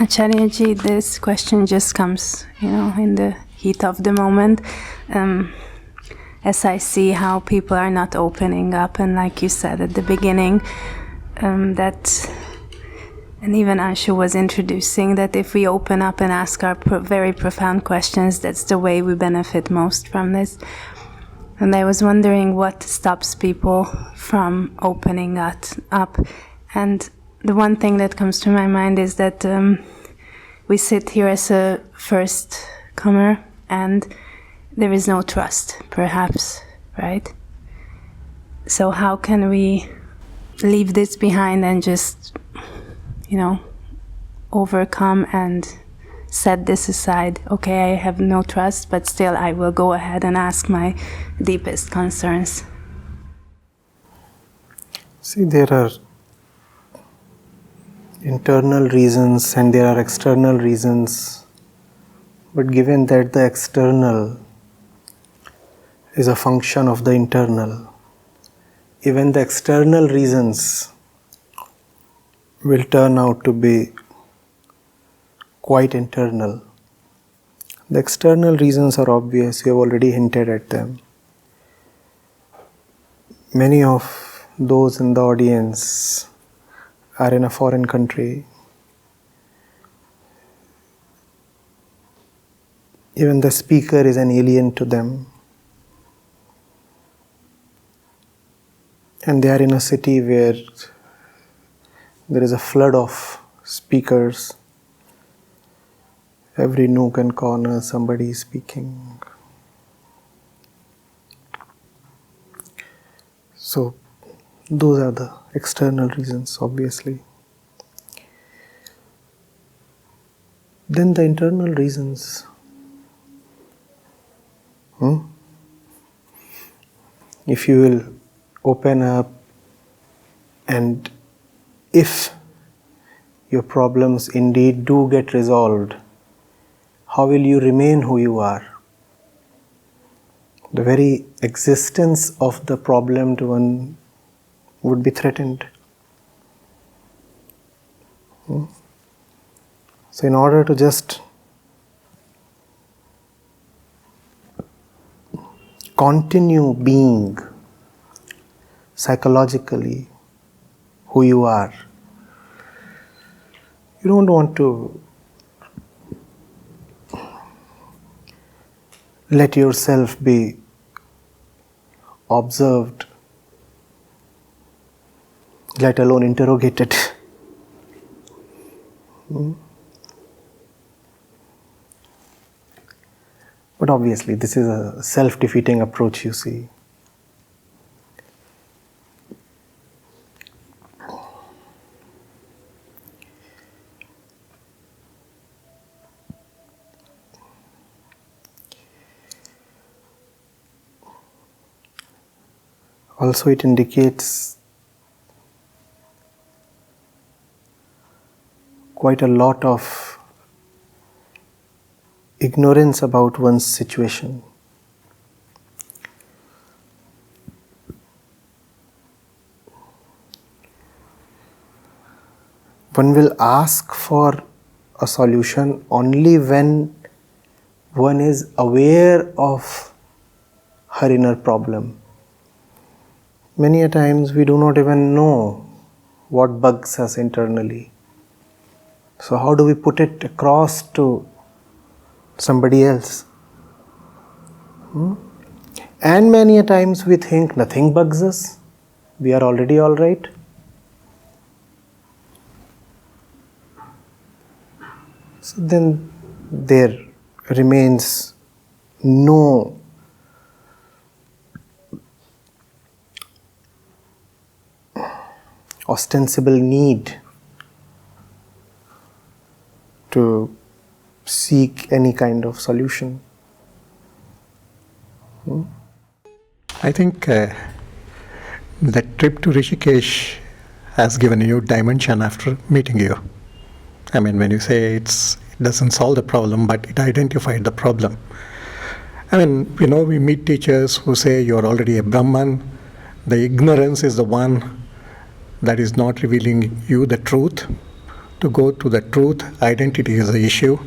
Acharya-ji, this question just comes, in the heat of the moment. As I see how people are not opening up, and like you said at the beginning, and even Anshu was introducing that if we open up and ask our very profound questions, that's the way we benefit most from this. And I was wondering what stops people from opening up. And the one thing that comes to my mind is that we sit here as a first comer and there is no trust, perhaps, right? So how can we leave this behind and just, overcome and set this aside? Okay, I have no trust, but still I will go ahead and ask my deepest concerns. See, there are internal reasons and there are external reasons, but given that the external is a function of the internal, even the external reasons will turn out to be quite internal. The external reasons are obvious, you have already hinted at them. Many of those in the audience are in a foreign country. Even the speaker is an alien to them. And they are in a city where there is a flood of speakers. Every nook and corner somebody is speaking. So those are the external reasons, obviously. Then the internal reasons. If you will open up, and if your problems indeed do get resolved, how will you remain who you are? The very existence of the problemed one would be threatened. So in order to just continue being psychologically who you are, you don't want to let yourself be observed, let alone interrogated. But obviously this is a self-defeating approach, you see. Also, it indicates quite a lot of ignorance about one's situation. One will ask for a solution only when one is aware of her inner problem. Many a times we do not even know what bugs us internally. So how do we put it across to somebody else? And many a times we think nothing bugs us. We are already all right. So then there remains no ostensible need to seek any kind of solution. I think that trip to Rishikesh has given a new dimension after meeting you. I mean, when you say it doesn't solve the problem, but it identified the problem. I mean, we meet teachers who say you're already a Brahman. The ignorance is the one that is not revealing you the truth. to go to the truth. Identity is the issue,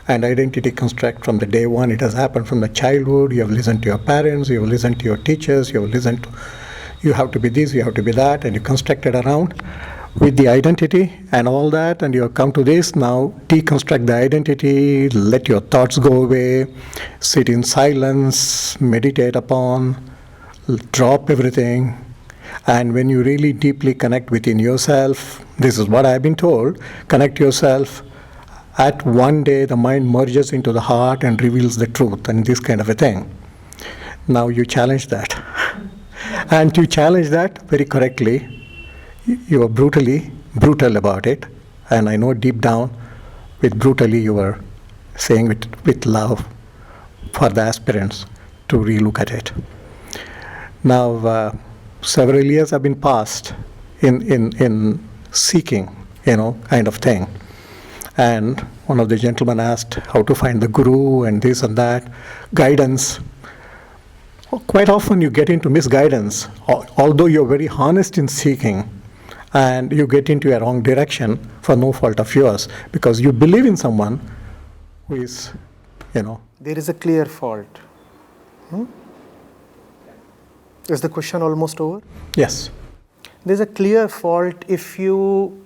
and identity construct from the day one. It has happened from the childhood. You have listened to your parents, you have listened to your teachers, you have listened to, you have to be this, you have to be that, and you constructed around with the identity and all that, and you have come to this. Now deconstruct the identity, let your thoughts go away, sit in silence, meditate upon, drop everything. And when you really deeply connect within yourself, this is what I've been told, connect yourself, at one day the mind merges into the heart and reveals the truth, and this kind of a thing. Now you challenge that. And to challenge that very correctly, you are brutally brutal about it. And I know deep down, with brutally, you are saying with love for the aspirants to relook at it. Now, several years have been passed in seeking, kind of thing. And one of the gentlemen asked how to find the guru and this and that, guidance. Quite often you get into misguidance, although you're very honest in seeking, and you get into a wrong direction for no fault of yours, because you believe in someone who is, There is a clear fault. Is the question almost over? Yes. There's a clear fault if you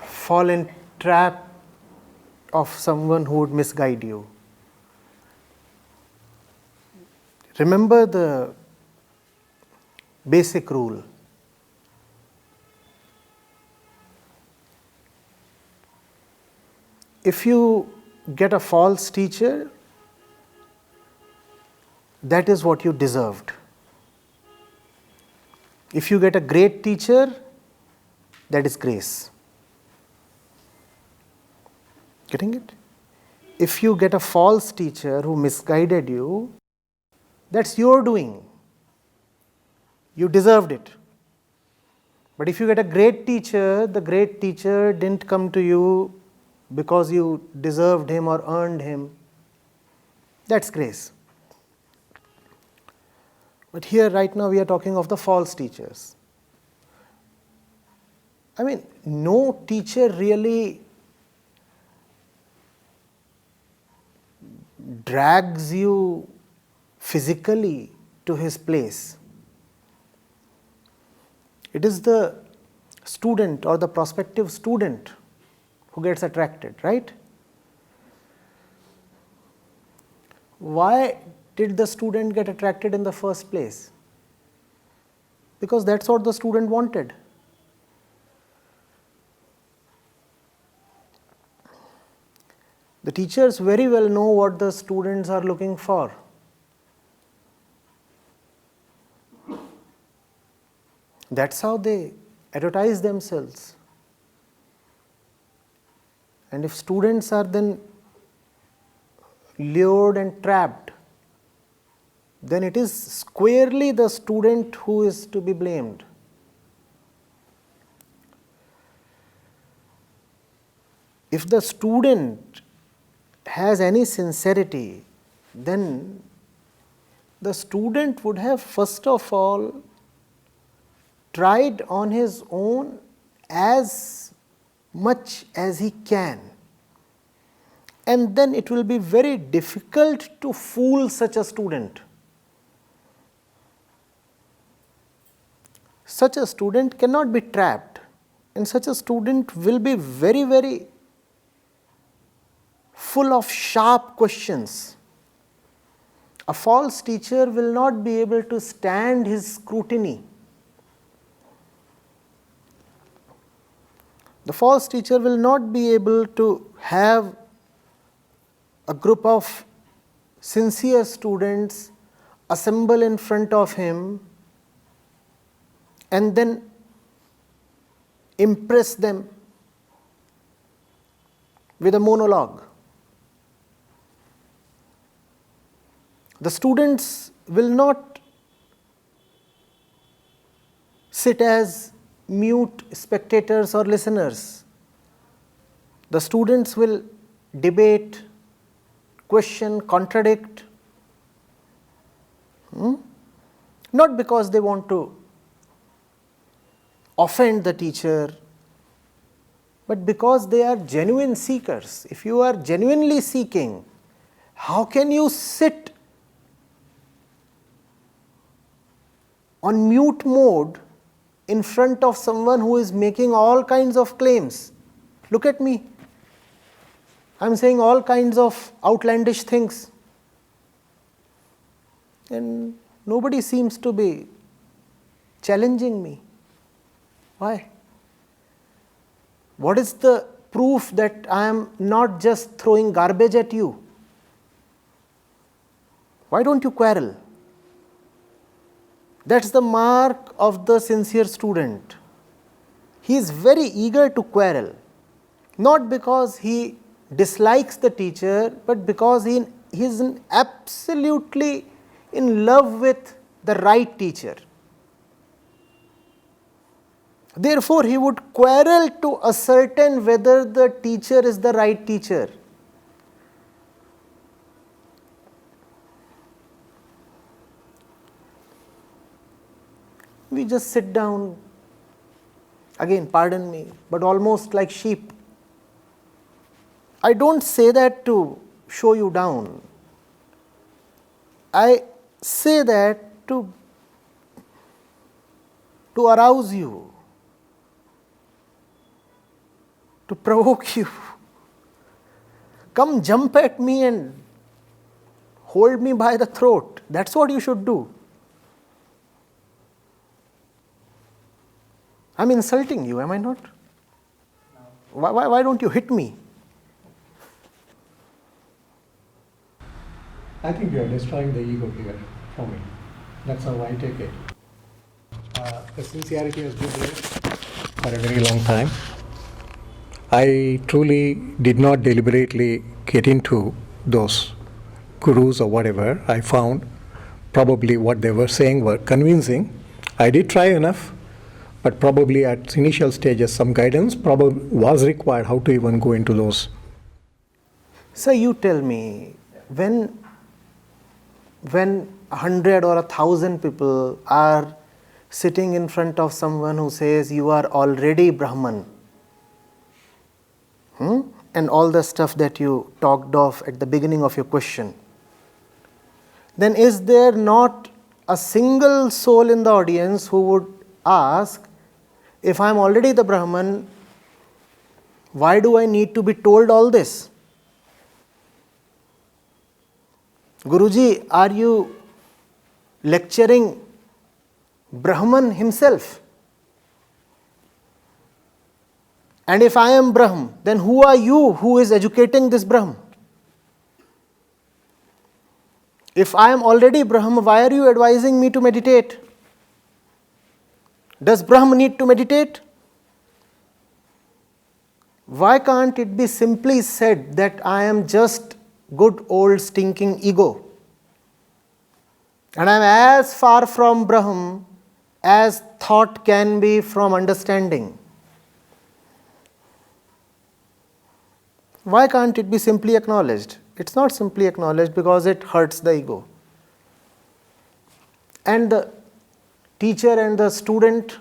fall in trap of someone who would misguide you. Remember the basic rule. If you get a false teacher, that is what you deserved. If you get a great teacher, that is grace. Getting it? If you get a false teacher who misguided you, that's your doing. You deserved it. But if you get a great teacher, the great teacher didn't come to you because you deserved him or earned him. That's grace. But here right now we are talking of the false teachers. No teacher really drags you physically to his place. It is the student or the prospective student who gets attracted, right? Why did the student get attracted in the first place? Because that's what the student wanted. The teachers very well know what the students are looking for. That's how they advertise themselves. And if students are then lured and trapped, then it is squarely the student who is to be blamed. If the student has any sincerity, then the student would have first of all tried on his own as much as he can. And then it will be very difficult to fool such a student. Such a student cannot be trapped, and such a student will be very, very full of sharp questions. A false teacher will not be able to stand his scrutiny. The false teacher will not be able to have a group of sincere students assemble in front of him and then impress them with a monologue. The students will not sit as mute spectators or listeners. The students will debate, question, contradict, not because they want to offend the teacher but because they are genuine seekers. If you are genuinely seeking, how can you sit on mute mode in front of someone who is making all kinds of claims? Look at me. I am saying all kinds of outlandish things. And nobody seems to be challenging me. Why? What is the proof that I am not just throwing garbage at you? Why don't you quarrel? That's the mark of the sincere student. He is very eager to quarrel, not because he dislikes the teacher, but because he is absolutely in love with the right teacher. Therefore, he would quarrel to ascertain whether the teacher is the right teacher. We just sit down, again, pardon me, but almost like sheep. I don't say that to show you down. I say that to arouse you, to provoke you. Come jump at me and hold me by the throat. That's what you should do. I'm insulting you, am I not? No. Why don't you hit me? I think you are destroying the ego here for me. That's how I take it. The sincerity has been there for a very long time. I truly did not deliberately get into those gurus or whatever. I found probably what they were saying were convincing. I did try enough, but probably at initial stages some guidance probably was required how to even go into those. So you tell me, when 100 or 1,000 people are sitting in front of someone who says you are already Brahman, and all the stuff that you talked of at the beginning of your question, then is there not a single soul in the audience who would ask, if I am already the Brahman, why do I need to be told all this? Guruji, are you lecturing Brahman himself? And if I am Brahm, then who are you who is educating this Brahm? If I am already Brahm, why are you advising me to meditate? Does Brahm need to meditate? Why can't it be simply said that I am just good old stinking ego? And I am as far from Brahm as thought can be from understanding. Why can't it be simply acknowledged? It's not simply acknowledged because it hurts the ego. And the teacher and the student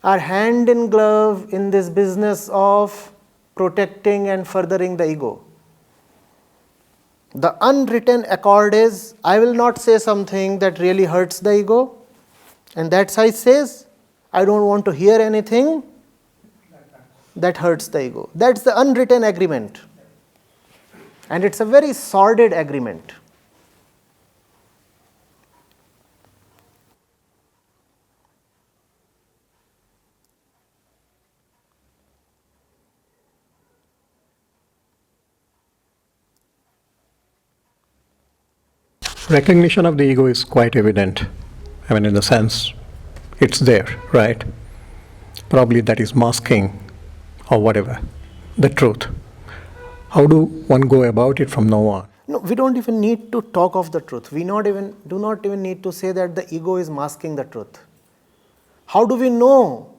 are hand in glove in this business of protecting and furthering the ego. The unwritten accord is, I will not say something that really hurts the ego, and that side says, I don't want to hear anything that hurts the ego. That's the unwritten agreement. And it's a very sordid agreement. Recognition of the ego is quite evident. I mean, in the sense, it's there, right? Probably that is masking or whatever, the truth. How do one go about it from now on? No, we don't even need to talk of the truth. We do not even need to say that the ego is masking the truth. How do we know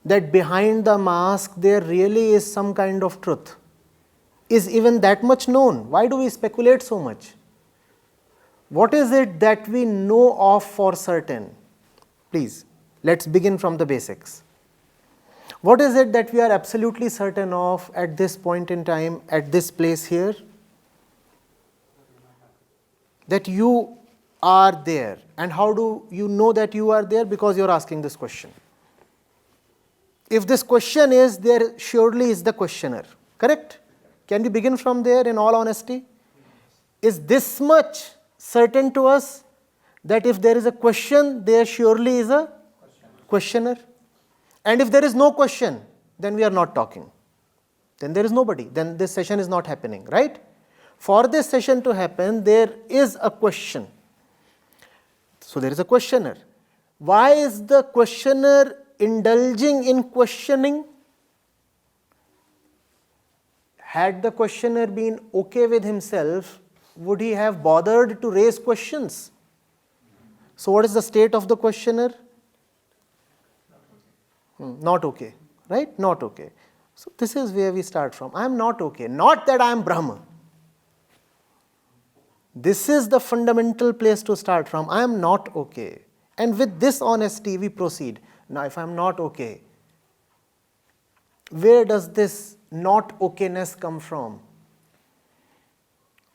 that behind the mask there really is some kind of truth? Is even that much known? Why do we speculate so much? What is it that we know of for certain? Please, let's begin from the basics. What is it that we are absolutely certain of at this point in time, at this place here? That you are there. And how do you know that you are there? Because you are asking this question. If this question is there, surely is the questioner. Correct? Can we begin from there in all honesty? Is this much certain to us that if there is a question, there surely is a questioner? And if there is no question, then we are not talking. Then there is nobody. Then this session is not happening, right? For this session to happen, there is a question. So there is a questioner. Why is the questioner indulging in questioning? Had the questioner been okay with himself, would he have bothered to raise questions? So what is the state of the questioner? Not okay, right? Not okay. So this is where we start from. I am not okay. Not that I am Brahma. This is the fundamental place to start from. I am not okay. And with this honesty, we proceed. Now, if I am not okay, where does this not okayness come from?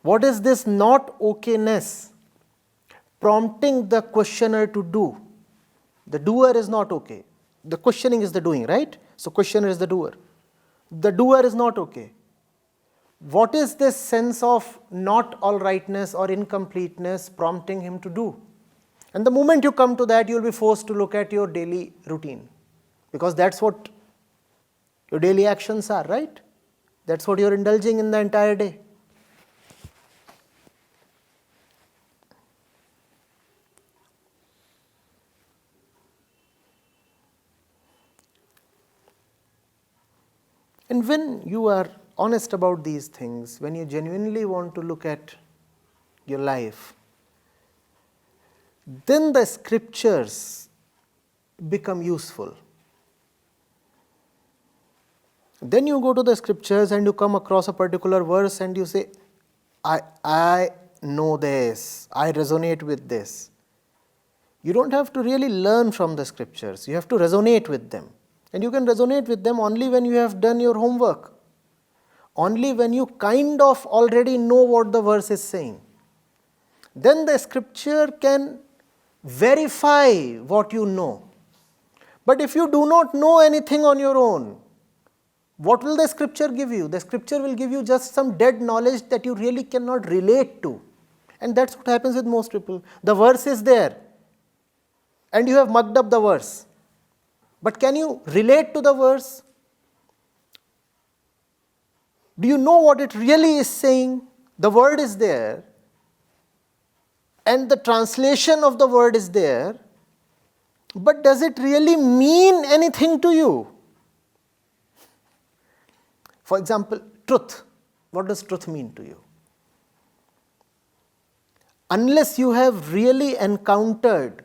What is this not okayness prompting the questioner to do? The doer is not okay. The questioning is the doing, right? So questioner is the doer. The doer is not okay. What is this sense of not alrightness or incompleteness prompting him to do? And the moment you come to that, you will be forced to look at your daily routine. Because that's what your daily actions are, right? That's what you're indulging in the entire day. And when you are honest about these things, when you genuinely want to look at your life, then the scriptures become useful. Then you go to the scriptures and you come across a particular verse and you say, I know this, I resonate with this. You don't have to really learn from the scriptures, you have to resonate with them. And you can resonate with them only when you have done your homework. Only when you kind of already know what the verse is saying. Then the scripture can verify what you know. But if you do not know anything on your own, what will the scripture give you? The scripture will give you just some dead knowledge that you really cannot relate to. And that's what happens with most people. The verse is there and you have mugged up the verse. But can you relate to the verse? Do you know what it really is saying? The word is there and the translation of the word is there, but does it really mean anything to you? For example, truth. What does truth mean to you? Unless you have really encountered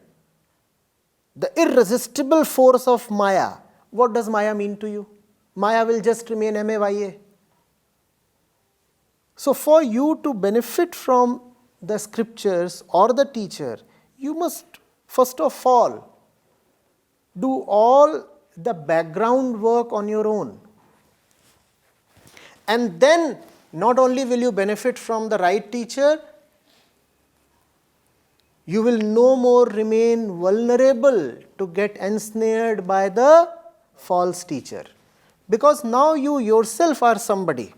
the irresistible force of Maya, what does Maya mean to you? Maya will just remain Maya. So for you to benefit from the scriptures or the teacher, you must first of all do all the background work on your own. And then not only will you benefit from the right teacher, you will no more remain vulnerable to get ensnared by the false teacher. Because now you yourself are somebody.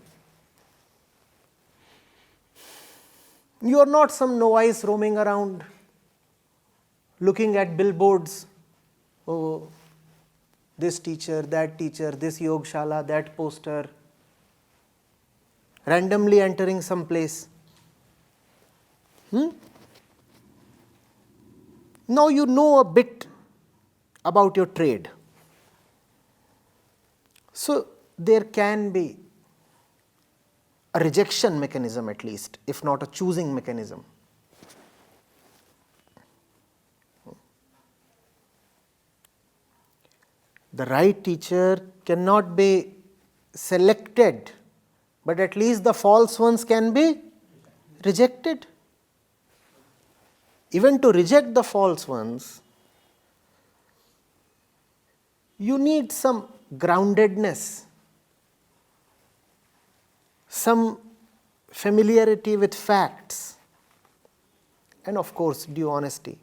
You are not some novice roaming around, looking at billboards. Oh, this teacher, this yogshala, that poster. Randomly entering some place. Now you know a bit about your trade. So there can be a rejection mechanism at least, if not a choosing mechanism. The right teacher cannot be selected, but at least the false ones can be rejected. Even to reject the false ones, you need some groundedness, some familiarity with facts, and of course due honesty.